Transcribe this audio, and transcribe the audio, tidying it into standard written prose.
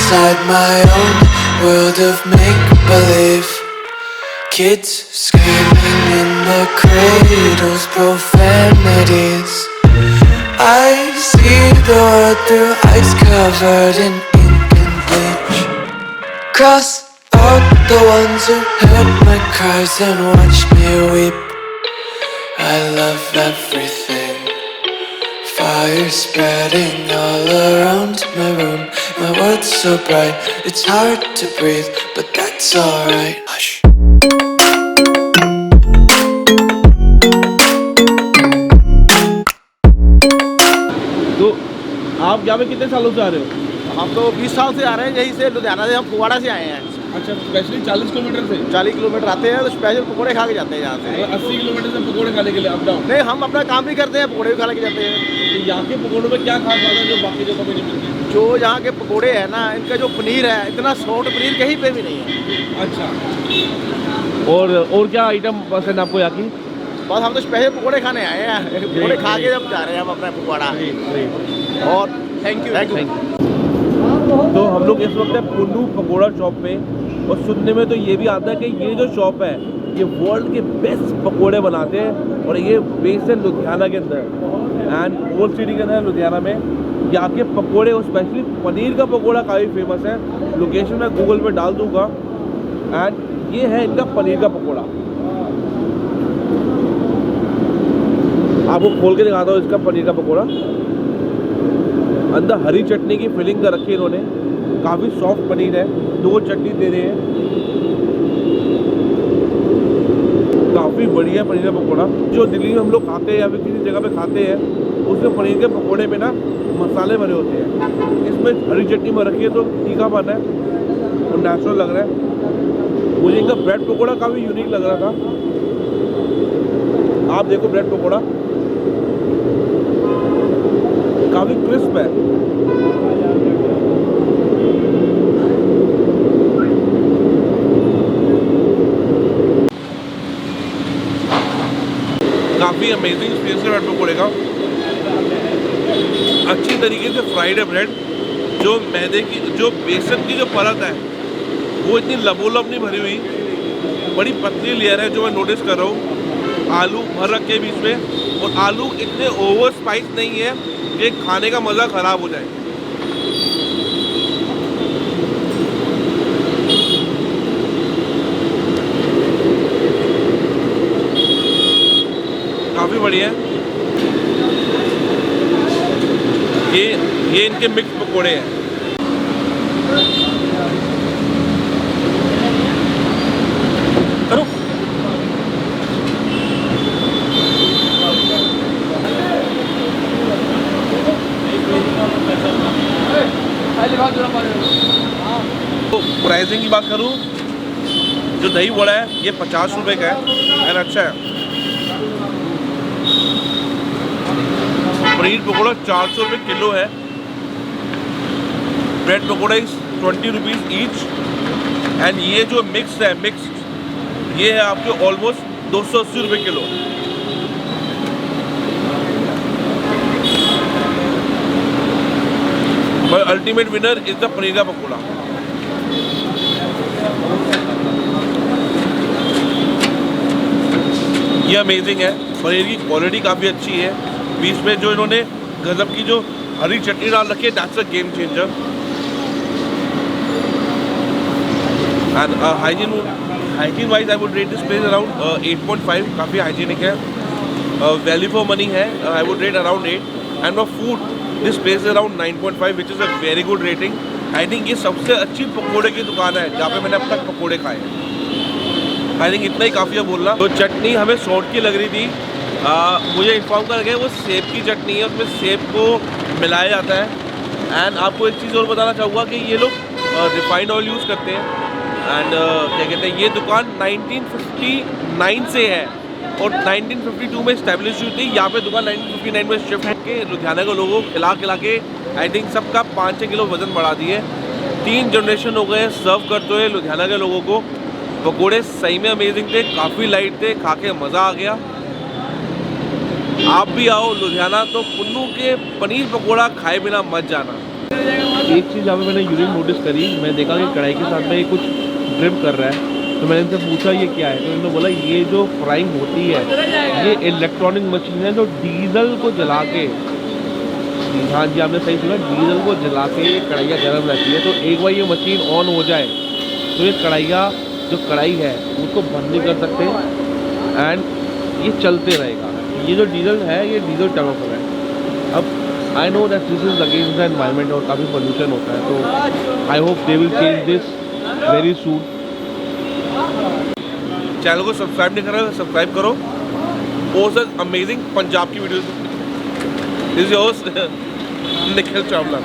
inside my own world of make-believe. Kids screaming in the cradles, profanities. I see the world through ice covered in ink and bleach. Cross out the ones who heard my cries and watched me weep. I love everything. Fire spreading all around my room. My world's so bright, it's hard to breathe, but that's alright. Hush. तो आप यहाँ पे कितने सालों से आ रहे हो? हम तो 20 साल से आ रहे हैं, यहीं से लुधियाना से, हम पकवाड़ा से आए हैं। अच्छा, स्पेशली 40 किलोमीटर से? 40 किलोमीटर आते हैं तो स्पेशल पकोड़े खा के जाते हैं यहाँ से। 80 किलोमीटर से पकोड़े खाने के लिए अप डाउन? नहीं, हम अपना काम भी करते हैं, पकोड़े भी खा के जाते हैं। तो यहाँ के पकोड़ों में क्या खास बात है जो बाकी जगहों पे नहीं मिलती? जो यहाँ के पकोड़े हैं ना, इनका जो पनीर है, इतना सॉफ्ट पनीर कहीं पे भी नहीं है। अच्छा, और क्या आइटम पसंद आपको यहाँ की? बस हम तो स्पेशल पकोड़े खाने आए हैं, पकोड़े खा के जब जा रहे हैं हम अपना पकवाड़ा। और थैंक यू। तो हम लोग इस वक्त है पुन्नु पकोड़ा शॉप पे, और सुनने में तो ये भी आता है कि ये जो शॉप है ये वर्ल्ड के बेस्ट पकोड़े बनाते हैं, और ये बेस्ड है लुधियाना के अंदर एंड ओल्ड सिटी के अंदर लुधियाना में। यहाँ के पकोड़े और स्पेशली पनीर का पकोड़ा काफ़ी फेमस है। लोकेशन मैं गूगल पे डाल दूँगा। एंड ये है इनका पनीर का पकोड़ा, आपको खोल के दिखाता हूँ इसका पनीर का पकोड़ा। अंदर हरी चटनी की फिलिंग कर रखी है इन्होंने, काफ़ी सॉफ्ट पनीर है, 2 चटनी दे रहे हैं, काफ़ी बढ़िया पनीर का पकोड़ा। जो दिल्ली में हम लोग खाते हैं या फिर किसी जगह पे खाते हैं, उसमें पनीर के पकोड़े में ना मसाले भरे होते हैं, इसमें हरी चटनी में रखी है तो तीखापन है और नेचुरल लग रहा है। मुझे इनका ब्रेड पकोड़ा काफ़ी यूनिक लग रहा था। आप देखो ब्रेड पकोड़ा काफ़ी क्रिस्प है, काफ़ी अमेजिंग स्पेस है ब्रेड पकोड़े का। अच्छी तरीके से फ्राइड है ब्रेड। जो मैदे की जो बेसन की जो परत है वो इतनी लबोलब नहीं भरी हुई, बड़ी पतली लेयर है जो मैं नोटिस कर रहा हूँ। आलू भर रखे हैं बीच में, और आलू इतने ओवर स्पाइस नहीं है कि खाने का मज़ा ख़राब हो जाए। काफ़ी बढ़िया है। ये इनके मिक्स पकोड़े हैं। करो तो प्राइसिंग की बात करूं, जो दही वड़ा है ये 50 रुपये का है एंड अच्छा है। पनीर पकौड़ा 400 रुपये किलो है। Bread pakora is 20 rupees each. And ये जो मिक्स है ये है आपके ऑलमोस्ट 280 रुपये किलो। पर ultimate winner is the paneer का पकौड़ा। ये अमेजिंग है, पनीर की क्वालिटी काफ़ी अच्छी है। बीच में जो इन्होंने गजब की जो हरी चटनी डाल रखी है, that's a game changer. And hygiene wise I would rate this place around 8.5। काफ़ी हाइजीनिक है, वैल्यू फॉर मनी है। I would rate around 8। And for food this place around 9.5 which is a very good rating. I think ये सबसे अच्छी पकौड़े की दुकान है जहाँ पे मैंने अब तक पकौड़े खाए हैं। आई थिंक इतना ही काफ़ी है बोलना। तो चटनी हमें शॉर्ट की लग रही थी, मुझे इन्फॉर्म कर गया वो सेब की चटनी है, उसमें सेब को मिलाया जाता है। एंड आपको एक चीज़ और बताना चाहूँगा कि ये लोग रिफाइंड ऑयल यूज़ करते हैं। एंड क्या कहते हैं, ये दुकान 1959 से है और 1952 में इस्टेब्लिश हुई थी। यहाँ पे दुकान 1959 में शिफ्ट करके लुधियाना के लोगों को खिला के आई थिंक सबका 5-6 किलो वज़न बढ़ा दिए। 3 जनरेशन हो गए सर्व करते हुए लुधियाना के लोगों को। पकोड़े सही में अमेजिंग थे, काफ़ी लाइट थे, खा के मज़ा आ गया। आप भी आओ लुधियाना तो पुन्नु के पनीर पकोड़ा खाए बिना मत जाना। एक चीज़ यहाँ पे मैंने यूनिक नोटिस करी, मैं देखा कि कढ़ाई के साथ में ये कुछ ड्रिप कर रहा है, तो मैंने इनसे पूछा ये क्या है, तो इन्होंने बोला ये जो फ्राइंग होती है ये इलेक्ट्रॉनिक मशीन है जो डीजल को जला के, हाँ जी आपने सही सुना, डीजल को जला के ये कढ़ाइयाँ गर्म रहती है। तो एक बार ये मशीन ऑन हो जाए तो ये कढ़ाइयाँ, जो कढ़ाई है उसको बंद नहीं कर सकते एंड ये चलते रहेगा। ये जो डीजल है ये डीजल टर्म है। अब I know that this is against the environment और काफ़ी पोल्यूशन होता है, तो I hope they will change this very soon. Channel को सब्सक्राइब नहीं करा, सब्सक्राइब करो। और सर अमेजिंग पंजाब की videos, this is your Nikhil Chawla.